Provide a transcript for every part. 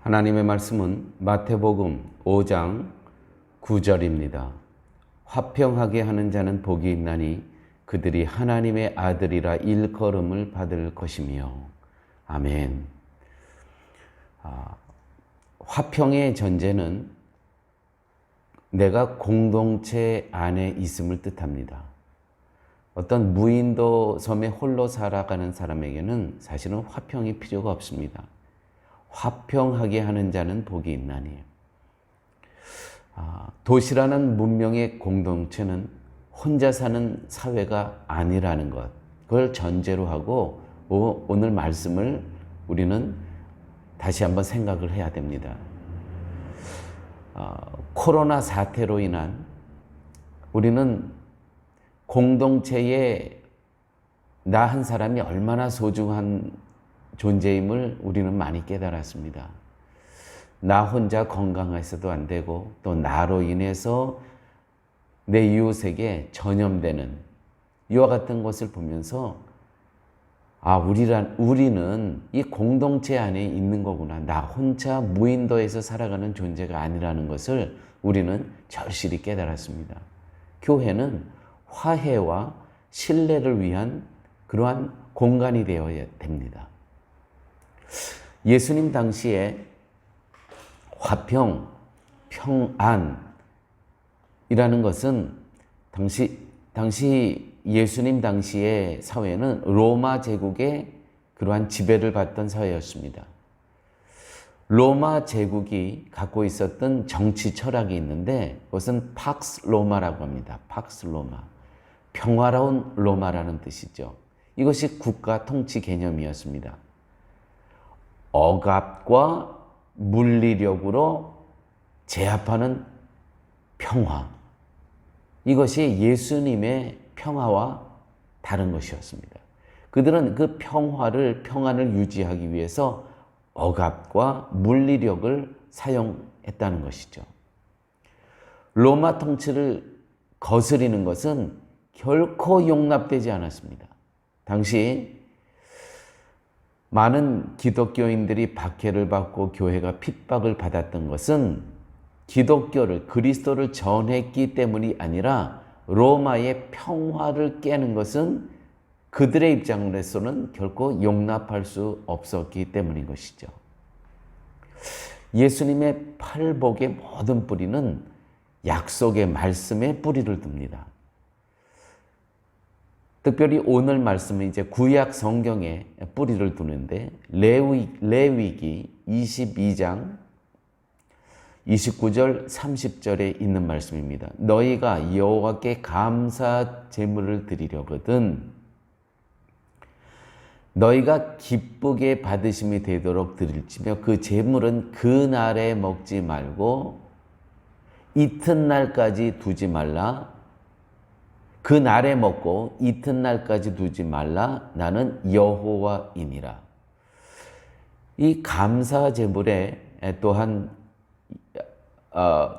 하나님의 말씀은 마태복음 5장 9절입니다. 화평하게 하는 자는 복이 있나니 그들이 하나님의 아들이라 일컬음을 받을 것이며. 아멘. 화평의 전제는 내가 공동체 안에 있음을 뜻합니다. 어떤 무인도 섬에 홀로 살아가는 사람에게는 사실은 화평이 필요가 없습니다. 화평하게 하는 자는 복이 있나니. 도시라는 문명의 공동체는 혼자 사는 사회가 아니라는 것, 그걸 전제로 하고 오늘 말씀을 우리는 다시 한번 생각을 해야 됩니다. 코로나 사태로 인한 우리는 공동체에 나 한 사람이 얼마나 소중한 존재임을 우리는 많이 깨달았습니다. 나 혼자 건강해서도 안 되고 또 나로 인해서 내 이웃에게 전염되는 이와 같은 것을 보면서 우리는 이 공동체 안에 있는 거구나. 나 혼자 무인도에서 살아가는 존재가 아니라는 것을 우리는 절실히 깨달았습니다. 교회는 화해와 신뢰를 위한 그러한 공간이 되어야 됩니다. 예수님 당시에 화평, 평안이라는 것은 당시 예수님 당시의 사회는 로마 제국의 그러한 지배를 받던 사회였습니다. 로마 제국이 갖고 있었던 정치 철학이 있는데 그것은 팍스 로마라고 합니다. 팍스 로마. 평화로운 로마라는 뜻이죠. 이것이 국가 통치 개념이었습니다. 억압과 물리력으로 제압하는 평화. 이것이 예수님의 평화와 다른 것이었습니다. 그들은 그 평안을 유지하기 위해서 억압과 물리력을 사용했다는 것이죠. 로마 통치를 거스리는 것은 결코 용납되지 않았습니다. 당시 많은 기독교인들이 박해를 받고 교회가 핍박을 받았던 것은 기독교를, 그리스도를 전했기 때문이 아니라 로마의 평화를 깨는 것은 그들의 입장에서는 결코 용납할 수 없었기 때문인 것이죠. 예수님의 팔복의 모든 뿌리는 약속의 말씀에 뿌리를 둡니다. 특별히 오늘 말씀은 이제 구약 성경에 뿌리를 두는데 레위기 22장 29절 30절에 있는 말씀입니다. 너희가 여호와께 감사 제물을 드리려거든 너희가 기쁘게 받으심이 되도록 드릴지며 그 제물은 그날에 먹지 말고 이튿날까지 두지 말라. 그 날에 먹고 이튿날까지 두지 말라. 나는 여호와이니라. 이 감사 제물의 또한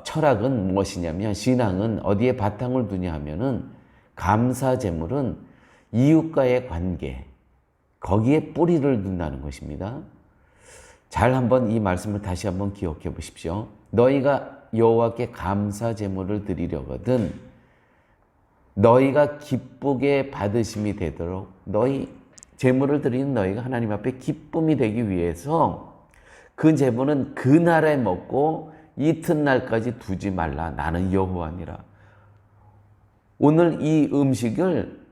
철학은 무엇이냐면, 신앙은 어디에 바탕을 두냐 하면은 감사 제물은 이웃과의 관계, 거기에 뿌리를 둔다는 것입니다. 잘 한번 이 말씀을 다시 한번 기억해 보십시오. 너희가 여호와께 감사 제물을 드리려거든 너희가 기쁘게 받으심이 되도록, 너희 제물을 드리는 너희가 하나님 앞에 기쁨이 되기 위해서 그 제물은 그날에 먹고 이튿날까지 두지 말라. 나는 여호와니라. 오늘 이 음식을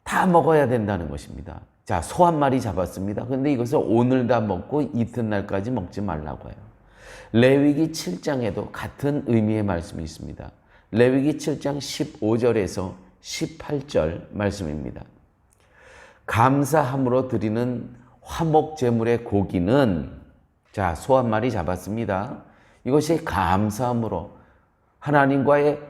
다 먹어야 된다는 것입니다. 자, 소 한 마리 잡았습니다. 그런데 이것을 오늘 다 먹고 이튿날까지 먹지 말라고 해요. 레위기 7장에도 같은 의미의 말씀이 있습니다. 레위기 7장 15절에서 18절 말씀입니다. 감사함으로 드리는 화목 제물의 고기는, 자, 소 한 마리 잡았습니다. 이것이 감사함으로 하나님과의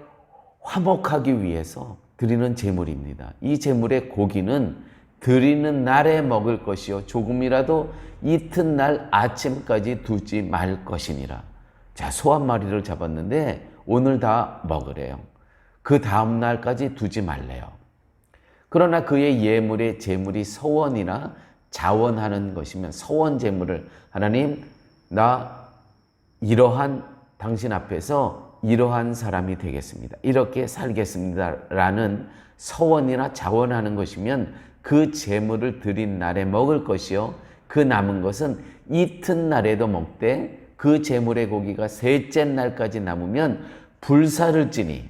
화목하기 위해서 드리는 제물입니다. 이 제물의 고기는 드리는 날에 먹을 것이요 조금이라도 이튿날 아침까지 두지 말 것이니라. 자, 소 한 마리를 잡았는데 오늘 다 먹으래요. 그 다음 날까지 두지 말래요. 그러나 그의 예물의 제물이 서원이나 자원하는 것이면 서원 제물을 하나님 나 이러한 당신 앞에서 이러한 사람이 되겠습니다. 이렇게 살겠습니다라는 서원이나 자원하는 것이면 그 재물을 드린 날에 먹을 것이요 그 남은 것은 이튿날에도 먹되 그 재물의 고기가 셋째 날까지 남으면 불사를 찌니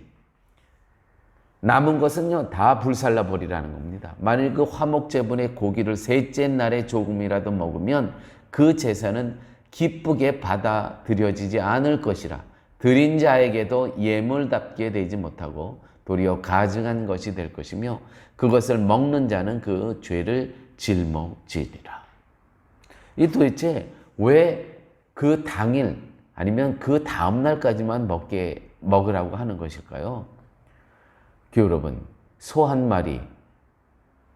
남은 것은요 다 불살라 버리라는 겁니다. 만일 그 화목제물의 고기를 셋째 날에 조금이라도 먹으면 그 제사는 기쁘게 받아들여지지 않을 것이라 드린 자에게도 예물답게 되지 못하고 도리어 가증한 것이 될 것이며 그것을 먹는 자는 그 죄를 짊어지리라. 이 도대체 왜 그 당일 아니면 그 다음 날까지만 먹으라고 하는 것일까요? 교회 여러분, 소 한 마리,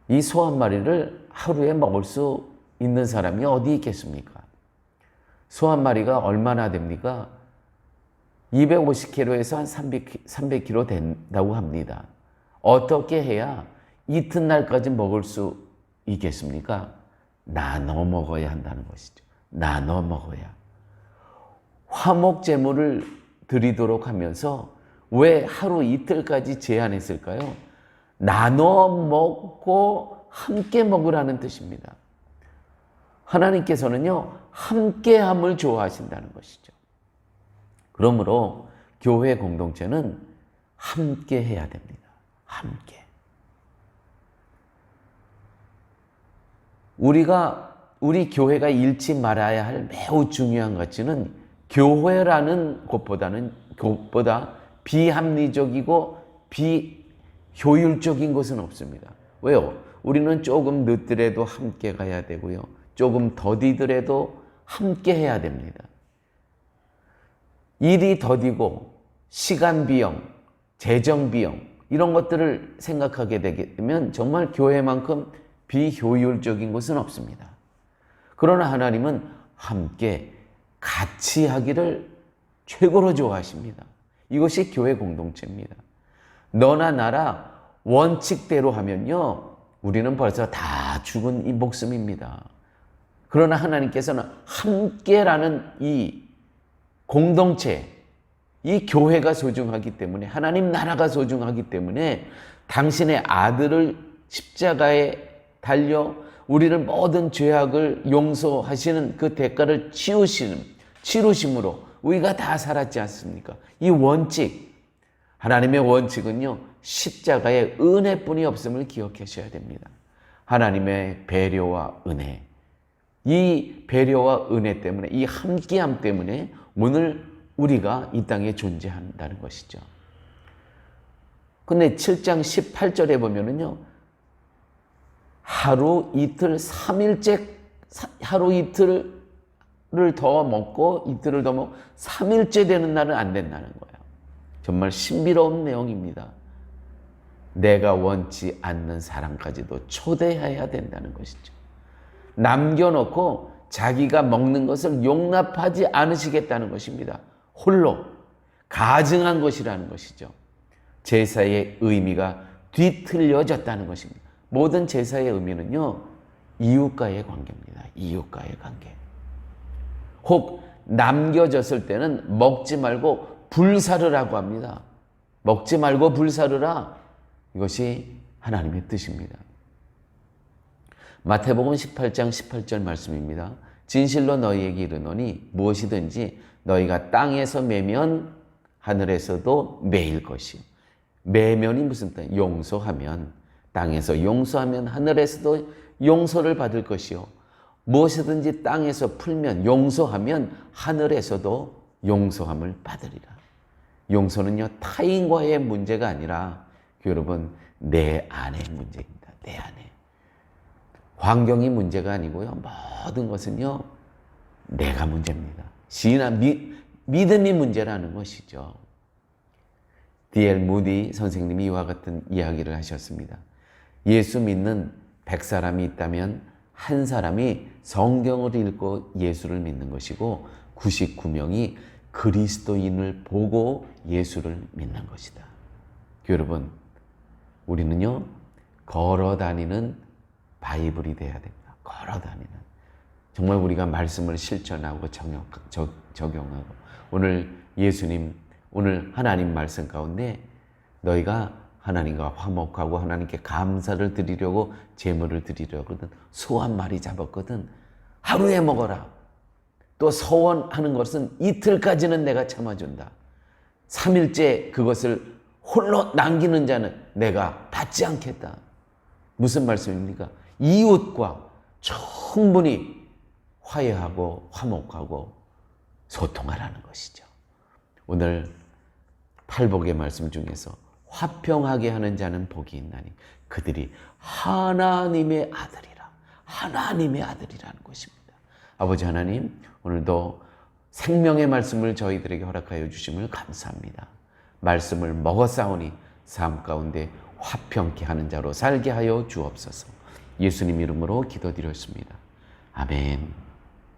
이 소 한 마리를 하루에 먹을 수 있는 사람이 어디 있겠습니까? 소 한 마리가 얼마나 됩니까? 250kg에서 한 300kg 된다고 합니다. 어떻게 해야 이튿날까지 먹을 수 있겠습니까? 나눠 먹어야 한다는 것이죠. 나눠 먹어야. 화목제물을 드리도록 하면서 왜 하루 이틀까지 제한했을까요? 나눠 먹고 함께 먹으라는 뜻입니다. 하나님께서는요, 함께함을 좋아하신다는 것이죠. 그러므로 교회 공동체는 함께 해야 됩니다. 함께. 우리 교회가 잃지 말아야 할 매우 중요한 가치는 교회라는 것보다 비합리적이고 비효율적인 것은 없습니다. 왜요? 우리는 조금 늦더라도 함께 가야 되고요. 조금 더디더라도 함께 해야 됩니다. 일이 더디고 시간 비용, 재정 비용 이런 것들을 생각하게 되면 정말 교회만큼 비효율적인 것은 없습니다. 그러나 하나님은 함께 같이 하기를 최고로 좋아하십니다. 이것이 교회 공동체입니다. 너나 나라 원칙대로 하면요, 우리는 벌써 다 죽은 이 목숨입니다. 그러나 하나님께서는 함께라는 이 공동체, 이 교회가 소중하기 때문에, 하나님 나라가 소중하기 때문에 당신의 아들을 십자가에 달려 우리를 모든 죄악을 용서하시는 그 대가를 치루심으로 우리가 다 살았지 않습니까? 이 원칙, 하나님의 원칙은요, 십자가의 은혜뿐이 없음을 기억하셔야 됩니다. 하나님의 배려와 은혜, 이 배려와 은혜 때문에, 이 함께함 때문에 오늘 우리가 이 땅에 존재한다는 것이죠. 근데 7장 18절에 보면은요, 하루 이틀 3일째, 하루 이틀을 더 먹고 이틀을 더 먹고 3일째 되는 날은 안 된다는 거예요. 정말 신비로운 내용입니다. 내가 원치 않는 사람까지도 초대해야 된다는 것이죠. 남겨놓고 자기가 먹는 것을 용납하지 않으시겠다는 것입니다. 홀로 가증한 것이라는 것이죠. 제사의 의미가 뒤틀려졌다는 것입니다. 모든 제사의 의미는요, 이웃과의 관계입니다. 이웃과의 관계. 혹 남겨졌을 때는 먹지 말고 불사르라고 합니다. 먹지 말고 불사르라. 이것이 하나님의 뜻입니다. 마태복음 18장 18절 말씀입니다. 진실로 너희에게 이르노니 무엇이든지 너희가 땅에서 매면 하늘에서도 매일 것이요. 매면이 무슨 뜻? 용서하면, 땅에서 용서하면 하늘에서도 용서를 받을 것이요. 무엇이든지 땅에서 풀면, 용서하면 하늘에서도 용서함을 받으리라. 용서는요, 타인과의 문제가 아니라 여러분, 내 안의 문제입니다. 내 안에. 환경이 문제가 아니고요. 모든 것은요, 내가 문제입니다. 믿음이 문제라는 것이죠. D.L. 무디 선생님이 이와 같은 이야기를 하셨습니다. 예수 믿는 100사람이 있다면 한 사람이 성경을 읽고 예수를 믿는 것이고 99명이 그리스도인을 보고 예수를 믿는 것이다. 여러분, 우리는요, 걸어 다니는 바이블이 돼야 됩니다. 걸어 다니는. 정말 우리가 말씀을 실천하고 적용하고 오늘 예수님, 오늘 하나님 말씀 가운데 너희가 하나님과 화목하고 하나님께 감사를 드리려고 제물을 드리려거든 소 한 마리 잡았거든 하루에 먹어라. 또 서원하는 것은 이틀까지는 내가 참아준다. 3일째 그것을 홀로 남기는 자는 내가 받지 않겠다. 무슨 말씀입니까? 이웃과 충분히 화해하고 화목하고 소통하라는 것이죠. 오늘 팔복의 말씀 중에서 화평하게 하는 자는 복이 있나니 그들이 하나님의 아들이라. 하나님의 아들이라는 것입니다. 아버지 하나님, 오늘도 생명의 말씀을 저희들에게 허락하여 주심을 감사합니다. 말씀을 먹었사오니 삶 가운데 화평케 하는 자로 살게 하여 주옵소서. 예수님 이름으로 기도드렸습니다. 아멘.